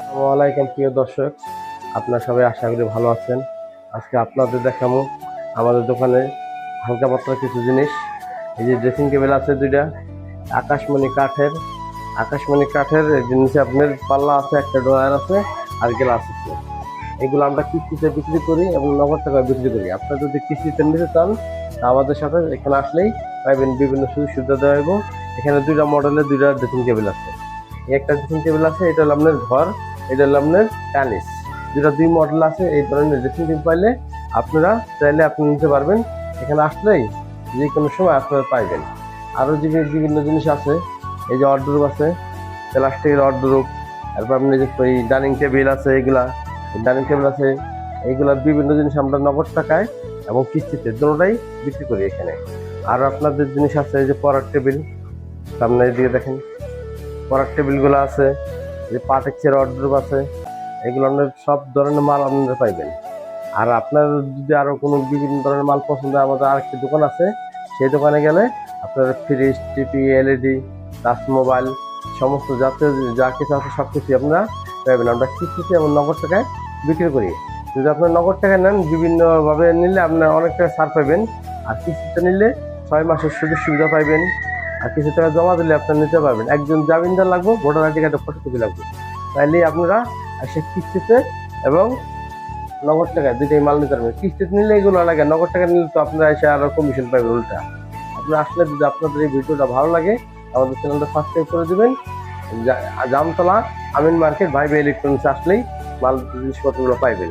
আসসালামু আলাইকুম প্রিয় দর্শক, আপনারা সবাই আশা করি ভালো আছেন। আজকে আপনাদের দেখাবো আমাদের দোকানে হালকা পাতলা কিছু জিনিস। এই যে ড্রেসিং টেবিল আছে দুইটা, আকাশমণি কাঠের এই যে নিচে আপনার পাল্লা আছে, একটা ড্রয়ার আছে আর গ্লাস আছে। এগুলো আমরা কিস্তিতে বিক্রি করি এবং নগদ টাকায় বিক্রি করি। আপনারা যদি কিস্তিতে নিতে চান তা আমাদের সাথে এখানে আসলেই পাইবেন, বিভিন্ন সুযোগ সুবিধা দেওয়া হবে। এখানে দুইটা মডেলের দুইটা ড্রেসিং টেবিল আছে। একটা ড্রেসিং টেবিল আছে, এটা হলো আপনার ঘর, এটা হলো আপনার টানিস। দুই মডেল আছে। এই ধরনের ড্রেসিং টেবিল পাইলে আপনারা চাইলে আপনি নিতে পারবেন। এখানে আসলেই যে কোনো সময় আপনারা পাইবেন। আরও যে বিভিন্ন জিনিস আছে, এই যে ওয়ার্ডরোব আছে, প্লাস্টিকের ওয়ার্ডরোব, তারপর আপনি যে ওই ডাইনিং টেবিল আছে, ডাইনিং টেবিল আছে, এইগুলা বিভিন্ন জিনিস আমরা নগদ টাকায় এবং কিস্তিতে দুটোটাই বিক্রি করি এখানে। আর আপনাদের জিনিস আছে, এই যে পড়ার টেবিল, সামনে দিয়ে দেখেন পড়ার টেবিলগুলো আছে, যে পাটেক্সের ওয়ার্ডরোব আছে। এগুলো আপনার সব ধরনের মাল আপনারা পাইবেন। আর আপনার যদি আরও কোনো বিভিন্ন ধরনের মাল পছন্দ হয়, আমাদের আরেকটি দোকান আছে, সেই দোকানে গেলে আপনার fridge, TV, LED, touch mobile, সমস্ত জাতীয় যা কিছু আছে সব কিছুই আপনারা পাইবেন। আমরা কিস্তিতে এবং নগদ টাকায় বিক্রি করি। যদি আপনার নগদ টাকায় নেন, বিভিন্নভাবে নিলে আপনার অনেক টাকা ছাড় পাবেন। আর কিস্তিতে নিলে 6 মাসের সুযোগ সুবিধা পাইবেন। আর কিছু টাকা জমা দিলে আপনারা নিতে পারবেন। একজন জামিনদার লাগবে, ভোটার আইডি কার্ডের ফটোকপি লাগবে। তাইলে আপনারা সে কিস্তিতে এবং নগদ টাকায় দুইটাই মাল নিতে পারবেন। কিস্তিতে নিলে এগুলো লাগে, নগদ টাকা নিলে তো আপনারা এসে আরও কমিশন পাবেন উল্টা। আপনারা আসলে যদি আপনাদের এই ভিডিওটা ভালো লাগে, আমাদের চ্যানেলটা সাবস্ক্রাইব করে দেবেন। জামতলা আমিন মার্কেট ভাইবে ইলেকট্রনিক্স আসলেই মাল জিনিসপত্রগুলো পাইবেন।